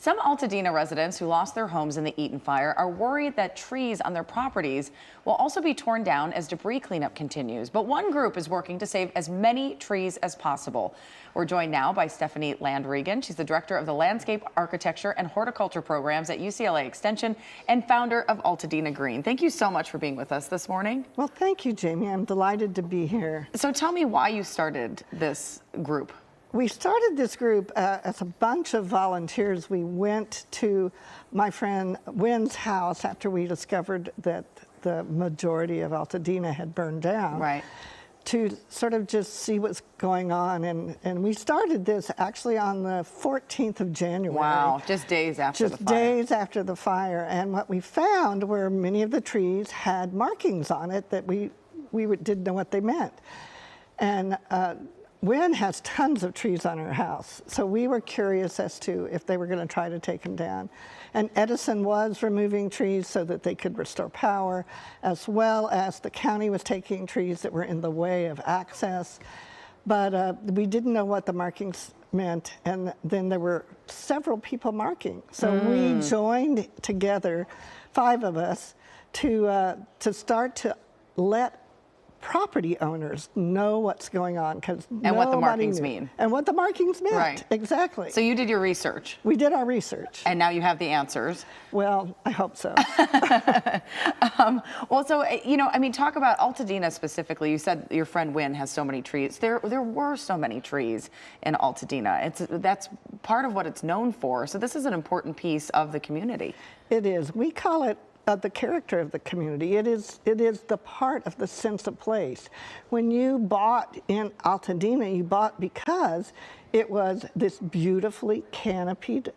Some Altadena residents who lost their homes in the Eaton Fire are worried that trees on their properties will also be torn down as debris cleanup continues. But one group is working to save as many trees as possible. We're joined now by Stephanie Landregan. She's the director of the Landscape Architecture and Horticulture programs at UCLA Extension and founder of Altadena Green. Thank you so much for being with us this morning. Well, thank you, Jamie. I'm delighted to be here. So tell me why you started this group. We started this group as a bunch of volunteers. We went to my friend Wynn's house after we discovered that the majority of Altadena had burned down. Right. To sort of just see what's going on. And we started this actually on the 14th of January. Wow, just days after the fire. Just days after the fire. And what we found were many of the trees had markings on it that we didn't know what they meant. And Wynn has tons of trees on her house, so we were curious as to if they were going to try to take them down. And Edison was removing trees so that they could restore power, as well as the county was taking trees that were in the way of access. But we didn't know what the markings meant, and then there were several people marking. So we joined together, 5 of us, to start to let property owners know what's going on, because and what the markings mean. And what the markings meant. Right. Exactly. So you did your research. We did our research. And now you have the answers. Well, I hope so. Well, so, you know, I mean, talk about Altadena specifically. You said your friend Wynn has so many trees. There were so many trees in Altadena. That's part of what it's known for. So this is an important piece of the community. It is. We call it the character of the community. It is the part of the sense of place. When you bought in Altadena, you bought because it was this beautifully canopied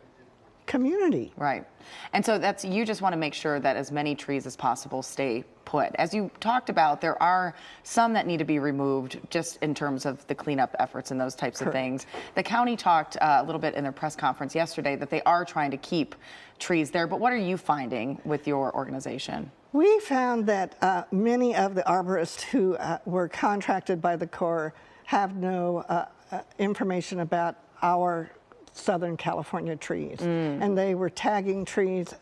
community. Right. And so you just want to make sure that as many trees as possible stay put. As you talked about, there are some that need to be removed just in terms of the cleanup efforts and those types of things. The county talked a little bit in their press conference yesterday that they are trying to keep trees there, but what are you finding with your organization? We found that many of the arborists who were contracted by the Corps have no information about our Southern California trees. And they were tagging trees,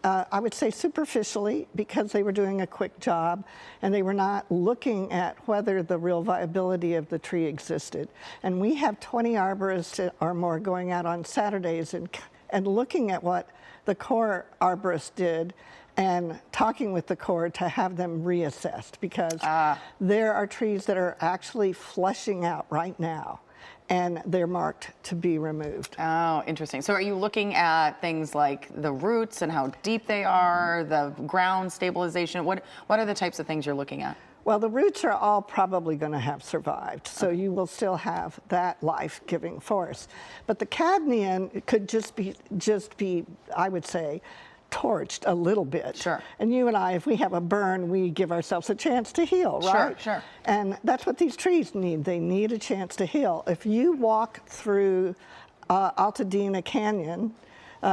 I would say superficially, because they were doing a quick job, and they were not looking at whether the real viability of the tree existed. And we have 20 arborists or more going out on Saturdays and looking at what the Corps arborists did and talking with the Corps to have them reassessed, because there are trees that are actually flushing out right now, and they're marked to be removed. Oh, interesting. So are you looking at things like the roots and how deep they are, the ground stabilization? What are the types of things you're looking at? Well, the roots are all probably going to have survived, so you will still have that life-giving force. But the cadmium could just be, I would say, torched a little bit. Sure. And you and I, if we have a burn, we give ourselves a chance to heal, right? Sure, sure. And that's what these trees need. They need a chance to heal. If you walk through Altadena Canyon,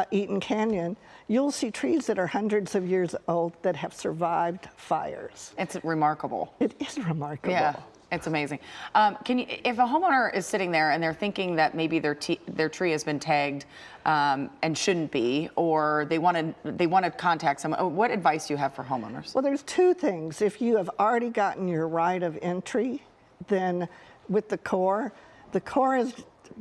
Eaton Canyon, you'll see trees that are hundreds of years old that have survived fires. It's remarkable. It is remarkable. Yeah. It's amazing. If a homeowner is sitting there and they're thinking that maybe their tree has been tagged and shouldn't be, or they want to contact someone, what advice do you have for homeowners? Well, there's 2 things. If you have already gotten your right of entry, then with the Corps has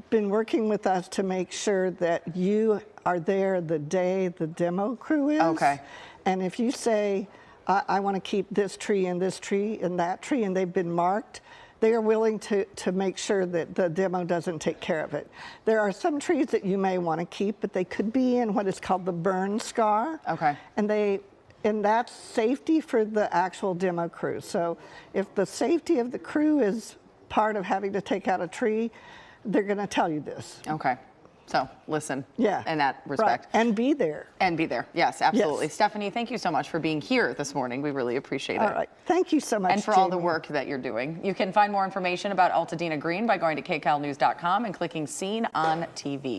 been working with us to make sure that you are there the day the demo crew is. Okay. And if you say, I want to keep this tree and this tree and that tree, and they've been marked, they are willing to make sure that the demo doesn't take care of it. There are some trees that you may want to keep, but they could be in what is called the burn scar. Okay. And that's safety for the actual demo crew. So if the safety of the crew is part of having to take out a tree, they're going to tell you this. Okay. So listen, yeah, in that respect. Right. And be there. And be there. Yes, absolutely. Yes. Stephanie, thank you so much for being here this morning. We really appreciate it. All right. Thank you so much, and for all the work that you're doing. You can find more information about Altadena Green by going to kcalnews.com and clicking Seen on TV.